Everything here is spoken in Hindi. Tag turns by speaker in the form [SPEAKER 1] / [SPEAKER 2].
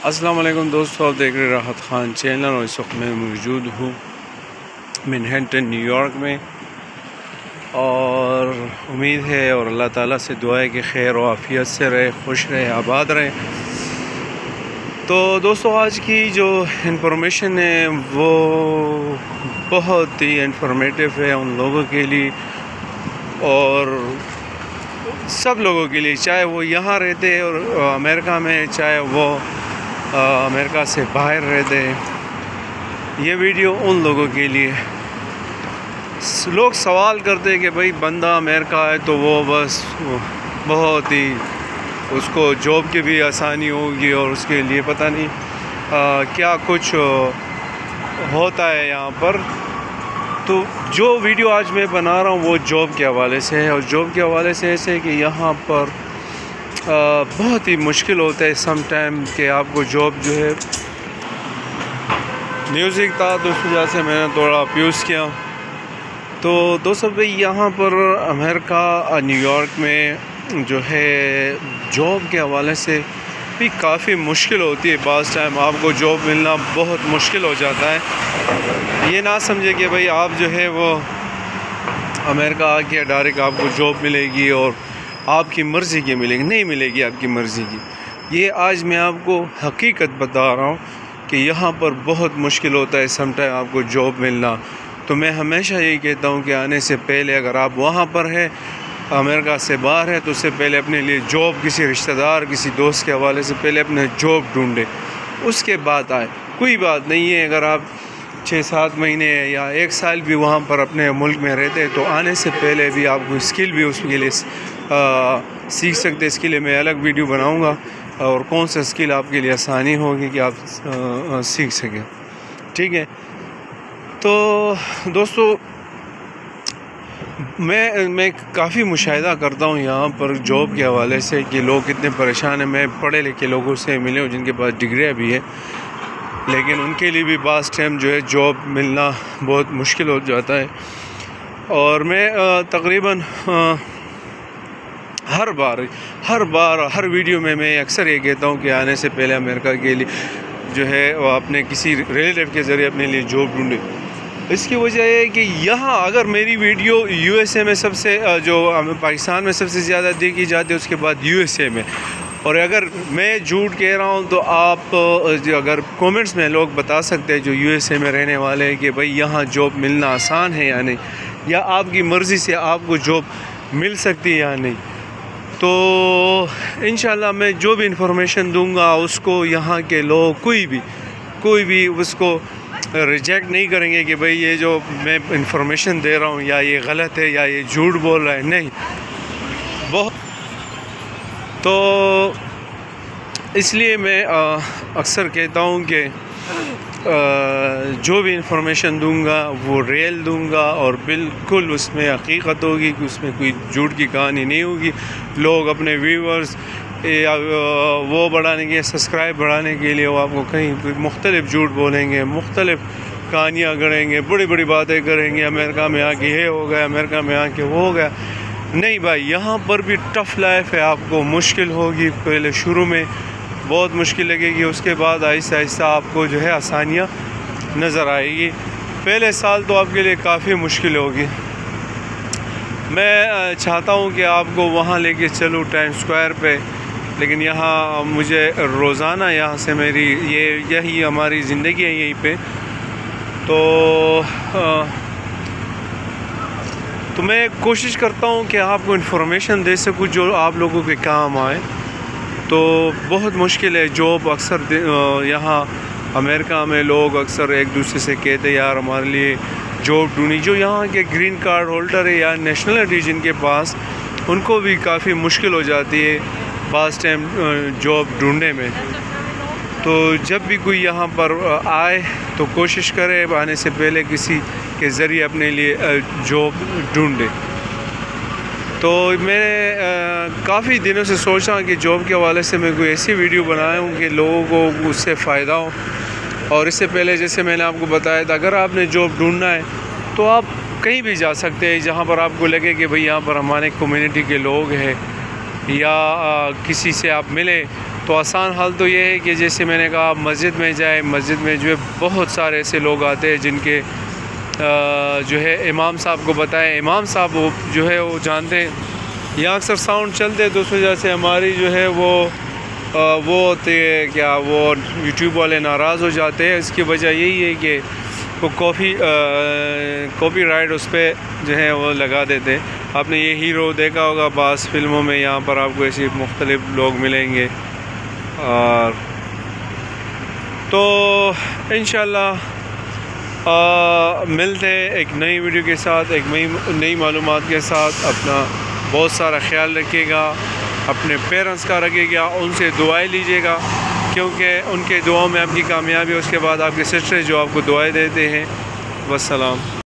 [SPEAKER 1] अस्सलाम वालेकुम दोस्तों, आप देख रहे राहत ख़ान चैनल और इस वक्त मैं मौजूद हूँ मैनहट्टन न्यूयॉर्क में। और उम्मीद है और अल्लाह ताला से दुआ है कि खैर और आफियत से रहे, खुश रहे, आबाद रहे। तो दोस्तों, आज की जो इन्फॉर्मेशन है वो बहुत ही इन्फॉर्मेटिव है उन लोगों के लिए और सब लोगों के लिए, चाहे वो यहाँ रहते हैं और अमेरिका में, चाहे वो अमेरिका से बाहर रहते हैं। ये वीडियो उन लोगों के लिए। लोग सवाल करते हैं कि भाई बंदा अमेरिका है तो वो बस बहुत ही उसको जॉब की भी आसानी होगी और उसके लिए पता नहीं क्या कुछ होता है यहाँ पर। तो जो वीडियो आज मैं बना रहा हूँ वो जॉब के हवाले से है। और जॉब के हवाले से ऐसे है कि यहाँ पर बहुत ही मुश्किल होता है सम टाइम कि आपको जॉब जो है। म्यूज़िक था तो उस वजह से मैंने थोड़ा अब्यूज़ किया। तो दोस्तों भाई, यहाँ पर अमेरिका न्यूयॉर्क में जो है जॉब के हवाले से भी काफ़ी मुश्किल होती है। बाज़ टाइम आपको जॉब मिलना बहुत मुश्किल हो जाता है। ये ना समझे कि भाई आप जो है वो अमेरिका आके डायरेक्ट आपको जॉब मिलेगी और आपकी मर्ज़ी की मिलेगी, नहीं मिलेगी आपकी मर्ज़ी की। ये आज मैं आपको हकीकत बता रहा हूँ कि यहाँ पर बहुत मुश्किल होता है सम टाइम आपको जॉब मिलना। तो मैं हमेशा यही कहता हूँ कि आने से पहले अगर आप वहाँ पर हैं, अमेरिका से बाहर है, तो उससे पहले अपने लिए जॉब किसी रिश्तेदार, किसी दोस्त के हवाले से पहले अपने जॉब ढूंढें, उसके बाद आए। कोई बात नहीं है अगर आप 6-7 महीने या 1 साल भी वहाँ पर अपने मुल्क में रहते हैं तो आने से पहले भी आपको स्किल भी उसके लिए सीख सकते। इसके लिए मैं अलग वीडियो बनाऊँगा और कौन सा स्किल आपके लिए आसानी होगी कि आप सीख सकें। ठीक है। तो दोस्तों, मैं काफ़ी मुशाहिदा करता हूँ यहाँ पर जॉब के हवाले से कि लोग कितने परेशान हैं। मैं पढ़े लिखे लोगों से मिले हूँ जिनके पास डिग्रियाँ भी है, लेकिन उनके लिए भी बाज़ टाइम जो है जॉब मिलना बहुत मुश्किल हो जाता है। और मैं तकरीबन हर वीडियो में मैं अक्सर ये कहता हूँ कि आने से पहले अमेरिका के लिए जो है वो अपने किसी रिलेटिव के ज़रिए अपने लिए जॉब ढूंढे। इसकी वजह है कि यहाँ अगर मेरी वीडियो यूएसए में सबसे जो पाकिस्तान में सबसे ज़्यादा देखी जाती है, उसके बाद यूएसए में। और अगर मैं झूठ कह रहा हूँ तो आप अगर कमेंट्स में लोग बता सकते हैं जो यूएसए में रहने वाले हैं कि भाई यहाँ जॉब मिलना आसान है या नहीं, या आपकी मर्ज़ी से आपको जॉब मिल सकती है या नहीं। तो इंशाल्लाह मैं जो भी इंफॉर्मेशन दूंगा उसको यहाँ के लोग कोई भी उसको रिजेक्ट नहीं करेंगे कि भाई ये जो मैं इंफॉर्मेशन दे रहा हूँ या ये गलत है या ये झूठ बोल रहा है। नहीं, बहुत। तो इसलिए मैं अक्सर कहता हूँ कि जो भी इंफॉर्मेशन दूंगा वो रियल दूंगा और बिल्कुल उसमें हकीकत होगी कि उसमें कोई झूठ की कहानी नहीं होगी। लोग अपने व्यूवर्स या वो बढ़ाने के, सब्सक्राइब बढ़ाने के लिए वो आपको कहीं मुख्तलिफ झूठ बोलेंगे, मुख्तलिफ कहानियाँ गढ़ेंगे, बड़ी बड़ी बातें करेंगे। अमेरिका में आके ये हो गया, अमेरिका में आके वो हो गया। नहीं भाई, यहाँ पर भी टफ़ लाइफ है। आपको मुश्किल होगी, पहले शुरू में बहुत मुश्किल लगेगी, उसके बाद आहिस्ता आहिस्ता आपको जो है आसानियाँ नज़र आएगी। पहले साल तो आपके लिए काफ़ी मुश्किल होगी। मैं चाहता हूँ कि आपको वहाँ लेके चलूँ टाइम स्क्वायर पे, लेकिन यहाँ मुझे रोज़ाना यहाँ से मेरी यही हमारी ज़िंदगी है यहीं पे। तो मैं कोशिश करता हूँ कि आपको इन्फॉर्मेशन दे सकूँ जो आप लोगों के काम आए। तो बहुत मुश्किल है जॉब। अक्सर यहाँ अमेरिका में लोग अक्सर एक दूसरे से कहते हैं यार हमारे लिए जॉब ढूंढी। जो यहाँ के ग्रीन कार्ड होल्डर है या नेशनलिटी जिनके पास, उनको भी काफ़ी मुश्किल हो जाती है बाज़ टाइम जॉब ढूंढने में। तो जब भी कोई यहाँ पर आए तो कोशिश करे आने से पहले किसी के ज़रिए अपने लिए जॉब ढूंढे। तो मैंने काफ़ी दिनों से सोचा कि जॉब के हवाले से मैं कोई ऐसी वीडियो बनाऊँ कि लोगों को उससे फ़ायदा हो। और इससे पहले जैसे मैंने आपको बताया था, अगर आपने जॉब ढूंढना है तो आप कहीं भी जा सकते हैं जहाँ पर आपको लगे कि भाई यहाँ पर हमारे कम्युनिटी के लोग हैं, या किसी से आप मिले तो आसान हाल तो ये है कि जैसे मैंने कहा मस्जिद में जाए, मस्जिद में जो है बहुत सारे ऐसे लोग आते हैं जिनके जो है इमाम साहब को बताएं, इमाम साहब वो जो है वो जानते हैं। यहाँ अक्सर साउंड चलते हैं तो उस वजह से हमारी जो है वो होते हैं क्या, वो यूट्यूब वाले नाराज़ हो जाते हैं। इसकी वजह यही है कि वो कॉपीराइट उस पर जो है वो लगा देते। आपने ये हीरो देखा होगा बास फिल्मों में, यहाँ पर आपको ऐसे मुख्तलिफ लोग मिलेंगे। और तो इंशाल्लाह मिलते हैं एक नई वीडियो के साथ, एक नई मालूमात के साथ। अपना बहुत सारा ख्याल रखिएगा, अपने पेरेंट्स का रखिएगा, उनसे दुआएं लीजिएगा क्योंकि उनके दुआओं में आपकी कामयाबी है। उसके बाद आपके सिस्टर जो आपको दुआएं देते हैं। वस्सलाम।